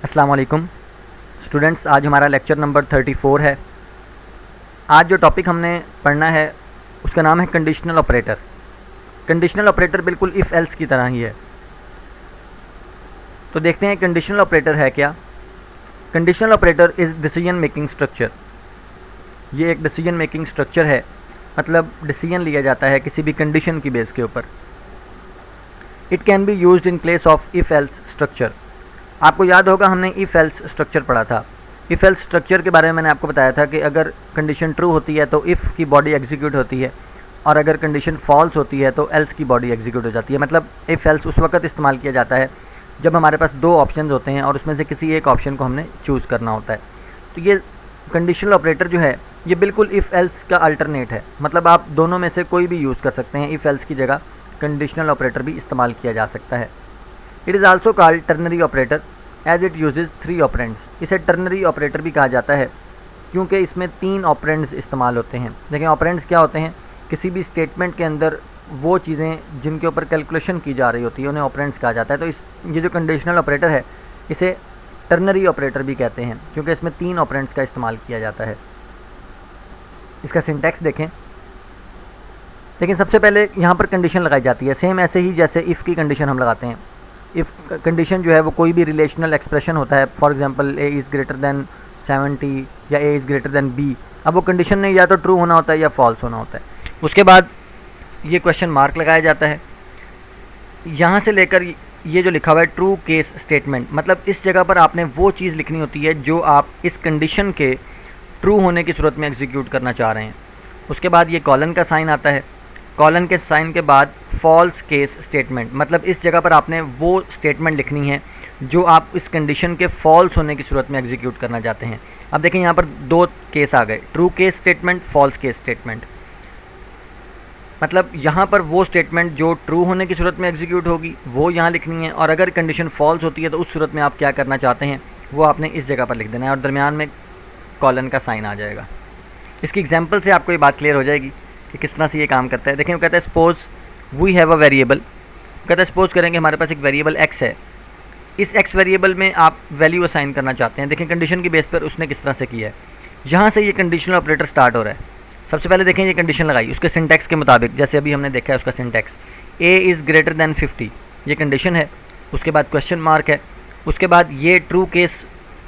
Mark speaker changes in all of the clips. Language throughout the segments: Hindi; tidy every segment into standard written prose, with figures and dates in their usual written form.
Speaker 1: अस्सलाम वालेकुम स्टूडेंट्स, आज हमारा लेक्चर नंबर 34 है। आज जो टॉपिक हमने पढ़ना है उसका नाम है कंडीशनल ऑपरेटर। कंडीशनल ऑपरेटर बिल्कुल इफ़ एल्स की तरह ही है। तो देखते हैं कंडीशनल ऑपरेटर है क्या। Conditional operator is decision making structure. ये एक डिसीजन मेकिंग स्ट्रक्चर है, मतलब डिसीजन लिया जाता है किसी भी कंडीशन की बेस के ऊपर। It can be used in place of if else structure. आपको याद होगा हमने इफ़ एल्स स्ट्रक्चर पढ़ा था। इफ़ एल्स स्ट्रक्चर के बारे में मैंने आपको बताया था कि अगर कंडीशन ट्रू होती है तो इफ़ की बॉडी एग्जीक्यूट होती है, और अगर कंडीशन फॉल्स होती है तो एल्स की बॉडी एग्जीक्यूट हो जाती है। मतलब इफ़ एल्स उस वक्त इस्तेमाल किया जाता है जब हमारे पास दो ऑप्शन होते हैं और उसमें से किसी एक ऑप्शन को हमने चूज़ करना होता है। तो ये कंडीशनल ऑपरेटर जो है ये बिल्कुल इफ़ एल्स का अल्टरनेट है। मतलब आप दोनों में से कोई भी यूज़ कर सकते हैं। इफ़ एल्स की जगह कंडीशनल ऑपरेटर भी इस्तेमाल किया जा सकता है। It is also called ternary operator as it uses 3 operands. इसे टर्नरी ऑपरेटर भी कहा जाता है क्योंकि इसमें 3 ऑपरेंड्स इस्तेमाल होते हैं। देखें ऑपरेंड्स क्या होते हैं, किसी भी स्टेटमेंट के अंदर वो चीज़ें जिनके ऊपर कैलकुलेशन की जा रही होती है उन्हें ऑपरेंड्स कहा जाता है। तो ये जो कंडीशनल ऑपरेटर है इसे टर्नरी ऑपरेटर भी कहते हैं क्योंकि इसमें 3 ऑपरेंड्स का इस्तेमाल किया जाता है। इसका सिंटैक्स देखें। लेकिन सबसे पहले यहाँ पर कंडीशन लगाई जाती है, सेम ऐसे ही जैसे इफ़ की कंडीशन हम लगाते हैं। इफ़ कंडीशन जो है वो कोई भी रिलेशनल एक्सप्रेशन होता है, for example A is greater than 70 या A is greater than B. अब वो कंडीशन ने या तो ट्रू होना होता है या फॉल्स होना होता है। उसके बाद ये क्वेश्चन मार्क लगाया जाता है। यहाँ से लेकर ये जो लिखा हुआ है ट्रू केस स्टेटमेंट, मतलब इस जगह पर आपने वो चीज़ लिखनी होती है जो आप इस कंडीशन के ट्रू होने की सूरत में एग्जीक्यूट करना चाह रहे हैं। उसके बाद ये कॉलन का साइन आता है। कॉलन के साइन के बाद फॉल्स केस स्टेटमेंट, मतलब इस जगह पर आपने वो स्टेटमेंट लिखनी है जो आप इस कंडीशन के फॉल्स होने की सूरत में एग्जीक्यूट करना चाहते हैं। अब देखें यहाँ पर 2 केस आ गए, true case statement, false case statement. मतलब यहाँ पर वो स्टेटमेंट जो ट्रू होने की सूरत में एग्जीक्यूट होगी वो यहाँ लिखनी है, और अगर कंडीशन फॉल्स होती है तो उस सूरत में आप क्या करना चाहते हैं वो आपने इस जगह पर लिख देना है और दरमियान में कॉलन का साइन आ जाएगा। इसकी एग्जांपल से आपको ये बात क्लियर हो जाएगी कि किस तरह से ये काम करता है। देखें वो कहता है suppose we have a variable. कहता है सपोज करेंगे हमारे पास एक वेरिएबल x है। इस x वेरिएबल में आप वैल्यू असाइन करना चाहते हैं। देखें कंडीशन की बेस पर उसने किस तरह से किया है। यहाँ से ये कंडीशनल ऑपरेटर स्टार्ट हो रहा है। सबसे पहले देखें ये कंडीशन लगाई उसके सिंटैक्स के मुताबिक, जैसे अभी हमने देखा है उसका syntax a is greater than 50, ये कंडीशन है। उसके बाद क्वेश्चन मार्क है। उसके बाद ये ट्रू केस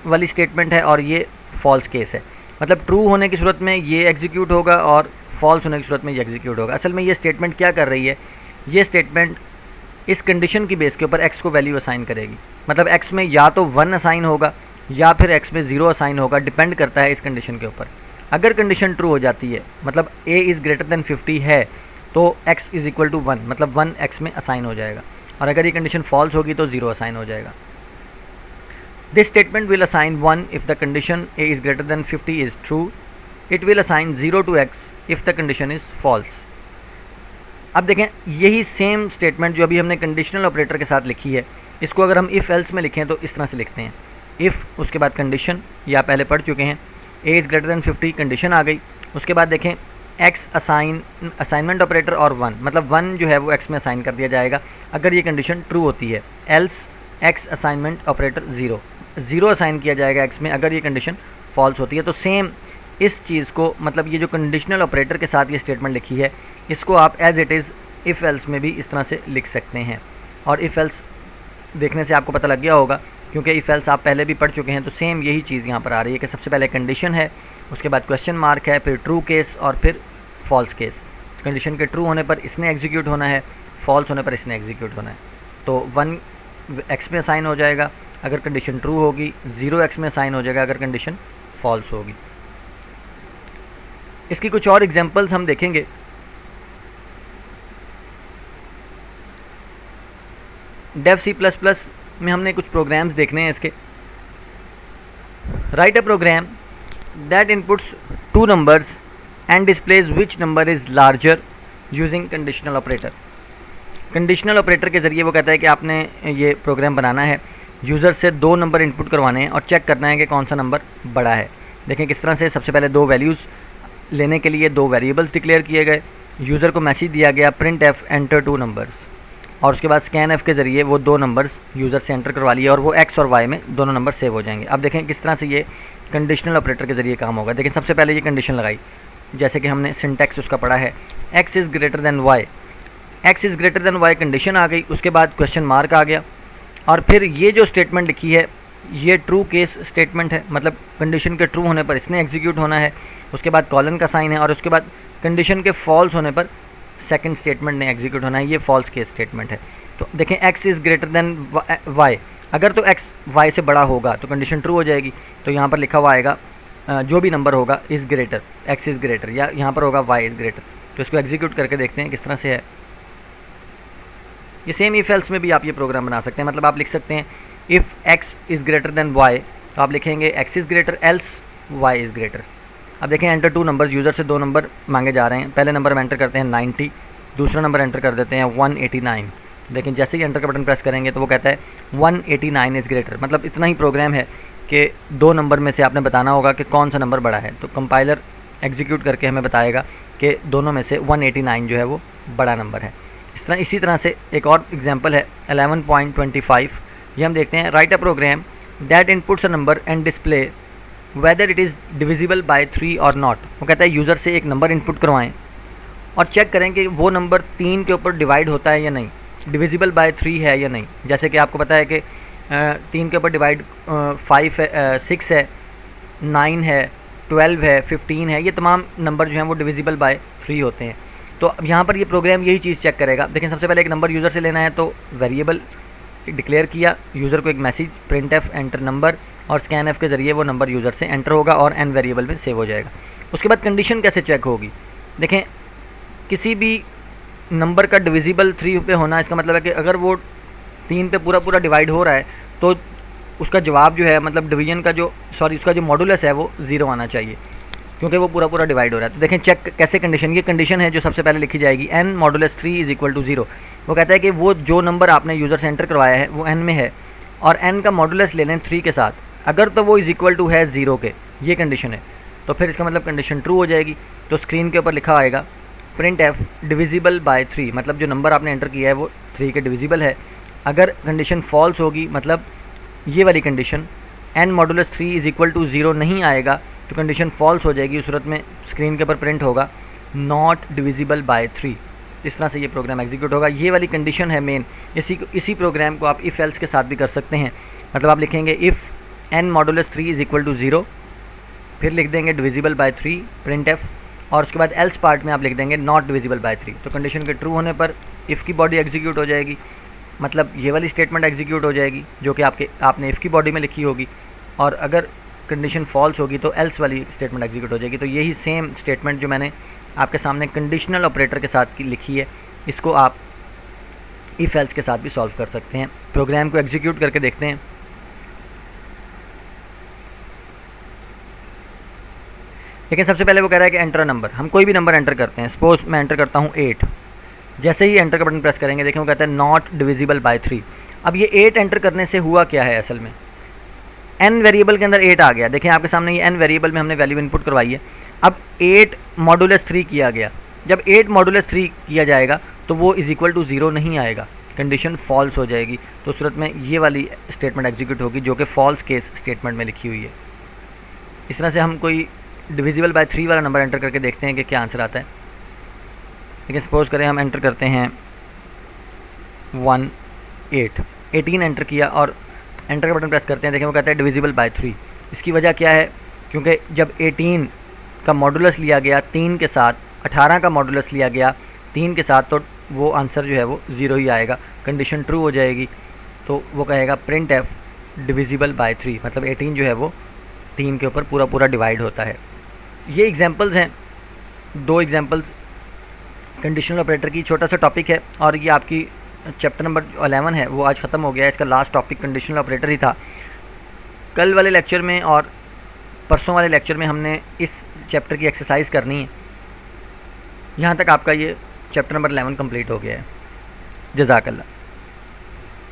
Speaker 1: वाली स्टेटमेंट है और ये फॉल्स केस है। मतलब ट्रू होने की सूरत में ये एग्जीक्यूट होगा और फॉल्स होने की सूरत में ये एग्जीक्यूट होगा। असल में ये स्टेटमेंट क्या कर रही है, ये स्टेटमेंट इस कंडीशन की बेस के ऊपर x को वैल्यू असाइन करेगी। मतलब x में या तो 1 असाइन होगा या फिर x में 0 असाइन होगा, डिपेंड करता है इस कंडीशन के ऊपर। अगर कंडीशन ट्रू हो जाती है, मतलब a इज़ ग्रेटर दैन 50 है, तो x इज़ इक्वल टू 1, मतलब 1 x में असाइन हो जाएगा। और अगर ये कंडीशन फॉल्स होगी तो 0 असाइन हो जाएगा। This statement will assign 1 if the condition a is greater than 50 is true. It will assign 0 to x if the condition is false. अब देखें यही सेम स्टेटमेंट जो अभी हमने कंडीशनल ऑपरेटर के साथ लिखी है, इसको अगर हम इफ़ एल्स में लिखें तो इस तरह से लिखते हैं। इफ़, उसके बाद कंडीशन, या पहले पढ़ चुके हैं, a is greater than 50, condition आ गई। उसके बाद देखें x असाइनमेंट ऑपरेटर और 1, मतलब 1 जो है वो x में असाइन कर दिया जाएगा अगर ये कंडीशन ट्रू होती है। Else x assignment operator 0 assign किया जाएगा x में अगर ये कंडीशन फॉल्स होती है। तो सेम इस चीज़ को, मतलब ये जो कंडीशनल ऑपरेटर के साथ ये स्टेटमेंट लिखी है, इसको आप as it is if else में भी इस तरह से लिख सकते हैं। और इफ़ एल्स देखने से आपको पता लग गया होगा क्योंकि इफ़ एल्स आप पहले भी पढ़ चुके हैं। तो सेम यही चीज़ यहाँ पर आ रही है कि सबसे पहले कंडीशन है, उसके बाद क्वेश्चन मार्क है, फिर ट्रू केस और फिर फॉल्स केस। कंडीशन के ट्रू होने पर इसने एग्जीक्यूट होना है, फॉल्स होने पर इसने एग्जीक्यूट होना है। तो 1 x में असाइन हो जाएगा अगर कंडीशन ट्रू होगी, 0 x में असाइन हो जाएगा अगर कंडीशन फॉल्स होगी। इसकी कुछ और एग्जांपल्स हम देखेंगे। डेव C++ में हमने कुछ प्रोग्राम्स देखने हैं इसके। Write a program that inputs 2 numbers and displays which number is larger using conditional operator. Conditional operator के ज़रिए वो कहता है कि आपने ये प्रोग्राम बनाना है, यूज़र से 2 नंबर इनपुट करवाने हैं और चेक करना है कि कौन सा नंबर बड़ा है। देखें किस तरह से सबसे पहले 2 वैल्यूज़ लेने के लिए 2 वेरिएबल्स डिक्लेयर किए गए। यूज़र को मैसेज दिया गया प्रिंट एफ एंटर 2 नंबर्स। और उसके बाद स्कैन एफ के ज़रिए वो दो नंबर्स यूज़र से एंटर करवा लिए और वो एक्स और वाई में दोनों नंबर सेव हो जाएंगे। अब देखें किस तरह से ये कंडीशनल ऑपरेटर के ज़रिए काम होगा। देखें सबसे पहले ये कंडीशन लगाई, जैसे कि हमने सिंटैक्स उसका पढ़ा है, X is greater than Y, X is greater than Y condition आ गई, उसके बाद क्वेश्चन मार्क आ गया और फिर ये जो स्टेटमेंट लिखी है ये ट्रू केस स्टेटमेंट है, मतलब कंडीशन के ट्रू होने पर इसने एग्जीक्यूट होना है, उसके बाद कॉलन का साइन है और उसके बाद कंडीशन के फॉल्स होने पर सेकंड स्टेटमेंट ने एग्जीक्यूट होना है, ये फॉल्स केस स्टेटमेंट है। तो देखें X is greater than Y, अगर तो एक्स वाई से बड़ा होगा तो कंडीशन ट्रू हो जाएगी, तो यहाँ पर लिखा हुआ आएगा जो भी नंबर होगा is greater, x is greater, या यहाँ पर होगा वाई इज़ ग्रेटर। तो इसको एग्जीक्यूट करके देखते हैं किस तरह से है। ये सेम इफ एल्स में भी आप ये प्रोग्राम बना सकते हैं, मतलब आप लिख सकते हैं if X is greater than Y, तो आप लिखेंगे X is greater else Y is greater. अब देखें एंटर टू नंबर, यूज़र से दो नंबर मांगे जा रहे हैं, पहले नंबर हम एंटर करते हैं 90, दूसरा नंबर एंटर कर देते हैं 189। लेकिन जैसे ही एंटर का बटन प्रेस करेंगे तो वो कहता है 189 इज़ ग्रेटर, मतलब इतना ही प्रोग्राम है कि दो नंबर में से आपने बताना होगा कि कौन सा नंबर बड़ा है, तो कंपाइलर एग्जीक्यूट करके हमें बताएगा कि दोनों में से 189 जो है वो बड़ा नंबर है। इसी तरह से एक और एग्जांपल है 11.25, ये हम देखते हैं write a program that inputs a number and display whether it is divisible by 3 और नॉट। वो कहता है यूज़र से एक नंबर इनपुट करवाएं और चेक करें कि वो नंबर 3 के ऊपर डिवाइड होता है या नहीं, डिविजिबल बाय 3 है या नहीं। जैसे कि आपको पता है कि 3 के ऊपर डिवाइड 5 है, 6 है, 9 है, 12 है, 15 है, ये तमाम नंबर जो हैं वो डिविजिबल बाय 3 होते हैं। तो अब यहाँ पर ये प्रोग्राम यही चीज़ चेक करेगा। देखें सबसे पहले एक नंबर यूज़र से लेना है, तो वेरिएबल डिक्लेयर किया, यूज़र को एक message print F enter number और स्कैन एफ के ज़रिए वो नंबर यूज़र से एंटर होगा और एन वेरिएबल में सेव हो जाएगा। उसके बाद कंडीशन कैसे चेक होगी, देखें किसी भी नंबर का डिविजिबल 3 पे होना, इसका मतलब है कि अगर वो 3 पे पूरा डिवाइड हो रहा है तो उसका जवाब जो है, मतलब डिवीजन का जो उसका जो मॉडुलस है वो 0 आना चाहिए, क्योंकि वो पूरा डिवाइड हो रहा है। तो देखें चेक कैसे कंडीशन, ये कंडीशन है जो सबसे पहले लिखी जाएगी, n modulus 3 is equal to 0। वो कहता है कि वो जो नंबर आपने यूज़र से एंटर करवाया है वो n में है और n का मॉडुलस ले लें 3 के साथ, अगर तो वो इज़ इक्वल टू है 0 के, ये कंडीशन है, तो फिर इसका मतलब कंडीशन ट्रू हो जाएगी। तो स्क्रीन के ऊपर लिखा आएगा प्रिंट एफ डिविजिबल बाय 3, मतलब जो नंबर आपने एंटर किया है वो 3 के डिविजिबल है। अगर कंडीशन फॉल्स होगी, मतलब ये वाली condition n modulus 3 is equal to 0 नहीं आएगा, तो कंडीशन फॉल्स हो जाएगी। उस सूरत में स्क्रीन के ऊपर प्रिंट होगा नॉट डिविजिबल बाय 3। इस तरह से ये प्रोग्राम एग्जीक्यूट होगा। ये वाली कंडीशन है मेन। इसी प्रोग्राम को आप इफ़ एल्स के साथ भी कर सकते हैं, मतलब आप लिखेंगे if n modulus 3 is equal to 0, फिर लिख देंगे डिविजिबल बाय 3 प्रिंट एफ, और उसके बाद एल्स पार्ट में आप लिख देंगे नॉट डिविजिबल बाय 3। तो कंडीशन के ट्रू होने पर इफ़ की बॉडी एग्जीक्यूट हो जाएगी, मतलब ये वाली स्टेटमेंट एग्जीक्यूट हो जाएगी जो कि आपने इफ़ की बॉडी में लिखी होगी, और अगर कंडीशन फॉल्स होगी तो एल्स वाली स्टेटमेंट एग्जीक्यूट हो जाएगी। तो यही सेम स्टेटमेंट जो मैंने आपके सामने कंडीशनल ऑपरेटर के साथ की लिखी है, इसको आप इफ़ एल्स के साथ भी सॉल्व कर सकते हैं। प्रोग्राम को एग्जीक्यूट करके देखते हैं। लेकिन सबसे पहले वो कह रहा है कि एंटर नंबर, हम कोई भी नंबर एंटर करते हैं। सपोज मैं एंटर करता हूँ 8, जैसे ही एंटर का बटन प्रेस करेंगे देखें वो कहता है नॉट डिविजिबल बाय 3। अब ये 8 एंटर करने से हुआ क्या है, असल में n वेरिएबल के अंदर 8 आ गया। देखें आपके सामने ये n वेरिएबल में हमने वैल्यू इनपुट करवाई है। अब 8 मॉडुलस 3 किया गया, जब 8 मॉडुलस 3 किया जाएगा तो वो इज़ इक्वल टू 0 नहीं आएगा, कंडीशन फॉल्स हो जाएगी। तो उस सूरत में ये वाली स्टेटमेंट एग्जीक्यूट होगी जो कि फॉल्स केस स्टेटमेंट में लिखी हुई है। इस तरह से हम कोई डिविजिबल बाय 3 वाला नंबर एंटर करके देखते हैं कि क्या आंसर आता है। लेकिन सपोज करें हम एंटर करते हैं 18 एंटर किया और एंटर का बटन प्रेस करते हैं, देखें वो कहता है डिविजिबल बाय 3। इसकी वजह क्या है, क्योंकि जब 18 का मॉडुलस लिया गया 3 के साथ, 18 का मॉडुलस लिया गया 3 के साथ, तो वो आंसर जो है वो 0 ही आएगा, कंडीशन ट्रू हो जाएगी। तो वो कहेगा प्रिंट एफ डिविजिबल बाय 3, मतलब 18 जो है वो 3 के ऊपर पूरा डिवाइड होता है। ये एग्जांपल्स हैं, 2 एग्जांपल्स कंडीशनल ऑपरेटर की। छोटा सा टॉपिक है और ये आपकी चैप्टर नंबर 11 है वो आज ख़त्म हो गया है। इसका लास्ट टॉपिक कंडीशनल ऑपरेटर ही था। कल वाले लेक्चर में और परसों वाले लेक्चर में हमने इस चैप्टर की एक्सरसाइज करनी है। यहाँ तक आपका ये चैप्टर नंबर 11 कंप्लीट हो गया है। जज़ाकल्लाह।